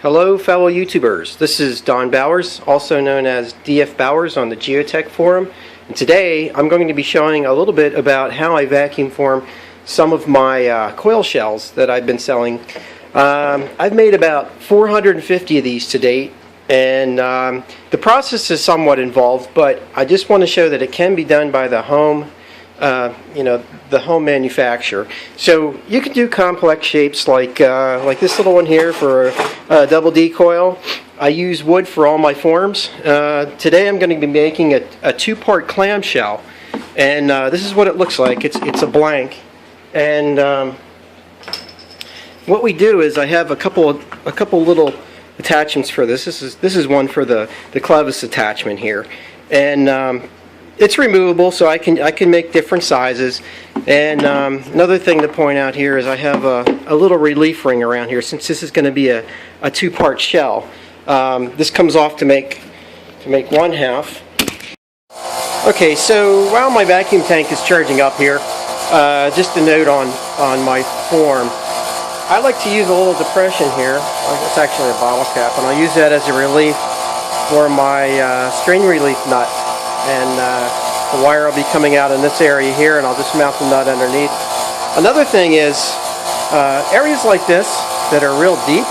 Hello fellow YouTubers, this is Don Bowers, also known as DF Bowers on the Geotech forum, and today I'm going to be showing a little bit about how I vacuum form some of my coil shells that I've been selling. I've made about 450 of these to date, and the process is somewhat involved, but I just want to show that it can be done by the home the home manufacturer. So you can do complex shapes like this little one here for a double D coil. I use wood for all my forms. Today I'm going to be making a two-part clamshell, and this is what it looks like. It's a blank, and what we do is I have a couple little attachments for this. This is one for the clevis attachment here, and it's removable, so I can make different sizes. And another thing to point out here is I have a little relief ring around here, since this is going to be a two-part shell. This comes off to make one half. Okay, so while my vacuum tank is charging up here, just a note on my form. I like to use a little depression here. It's actually a bottle cap, and I'll use that as a relief for my strain relief nut. And the wire will be coming out in this area here, and I'll just mount the nut underneath. Another thing is areas like this that are real deep,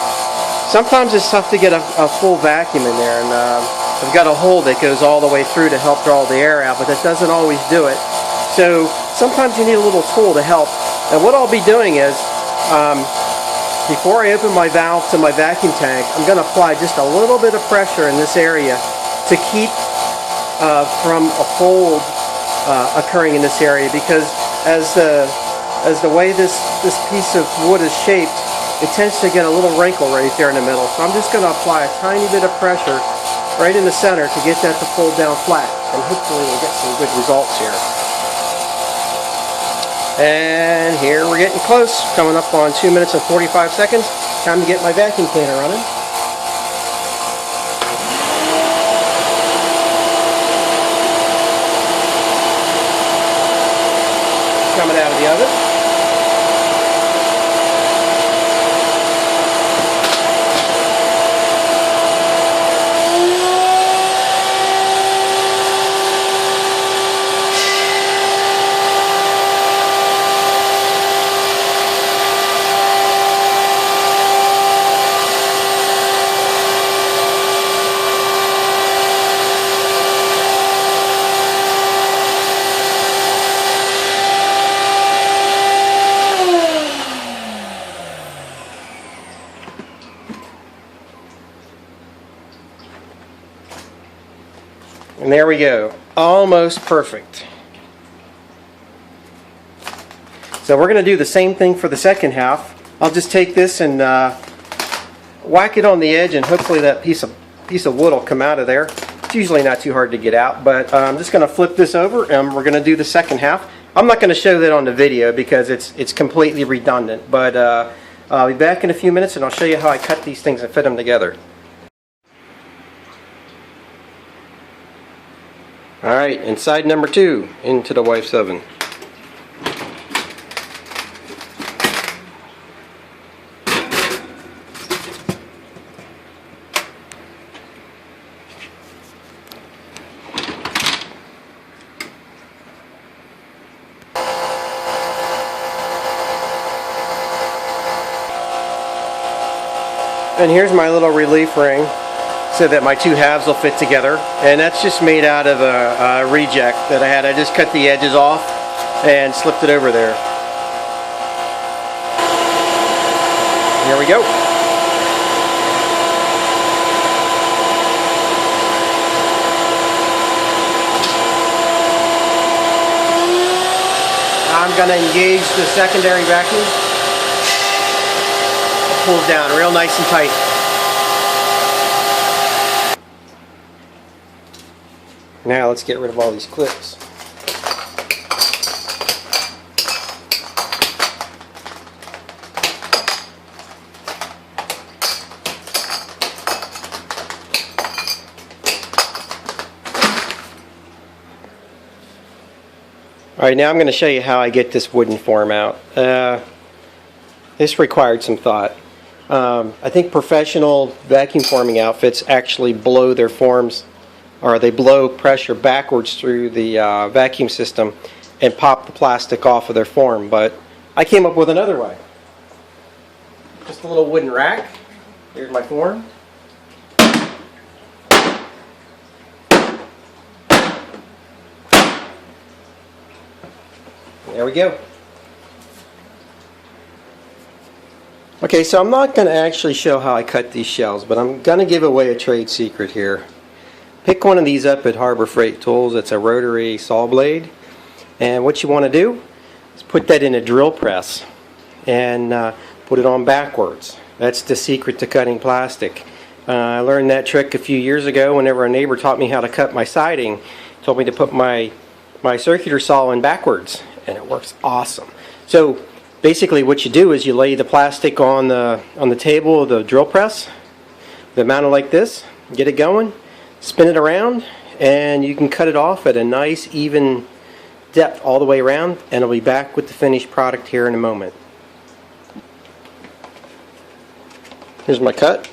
sometimes it's tough to get a full vacuum in there, and I've got a hole that goes all the way through to help draw the air out, but that doesn't always do it. So sometimes you need a little tool to help. And what I'll be doing is, before I open my valve to my vacuum tank, I'm going to apply just a little bit of pressure in this area to keep from a fold occurring in this area, because as the way this piece of wood is shaped, it tends to get a little wrinkle right there in the middle. So I'm just going to apply a tiny bit of pressure right in the center to get that to fold down flat, and hopefully we'll get some good results here. And here we're getting close, coming up on 2 minutes and 45 seconds. Time to get my vacuum cleaner running. Coming out of the oven. And there we go, almost perfect. So we're going to do the same thing for the second half. I'll just take this and whack it on the edge, and hopefully that piece of wood will come out of there. It's usually not too hard to get out, but I'm just going to flip this over, and we're going to do the second half. I'm not going to show that on the video because it's completely redundant, but I'll be back in a few minutes and I'll show you how I cut these things and fit them together. Alright, inside number 2 into the wife's oven. And here's my little relief ring, so that my two halves will fit together, and that's just made out of a reject that I had. I just cut the edges off and slipped it over there. Here we go. I'm going to engage the secondary vacuum. It pulls down real nice and tight. Now let's get rid of all these clips. Alright, now I'm going to show you how I get this wooden form out. This required some thought. I think professional vacuum forming outfits actually blow their forms, or they blow pressure backwards through the vacuum system and pop the plastic off of their form. But I came up with another way. Just a little wooden rack. Here's my form. There we go. Okay, so I'm not going to actually show how I cut these shells, but I'm going to give away a trade secret here. Pick one of these up at Harbor Freight Tools. It's a rotary saw blade. And what you want to do is put that in a drill press and put it on backwards. That's the secret to cutting plastic. I learned that trick a few years ago whenever a neighbor taught me how to cut my siding. He told me to put my circular saw in backwards, and it works awesome. So basically what you do is you lay the plastic on the table of the drill press, the mounted like this, get it going, spin it around, and you can cut it off at a nice even depth all the way around, and I'll be back with the finished product here in a moment. Here's my cut.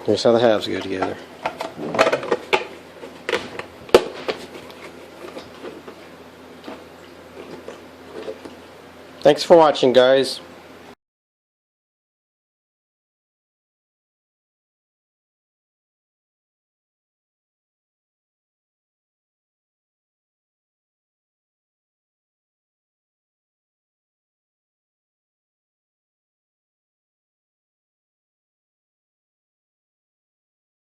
Here's how the halves go together. Thanks for watching, guys.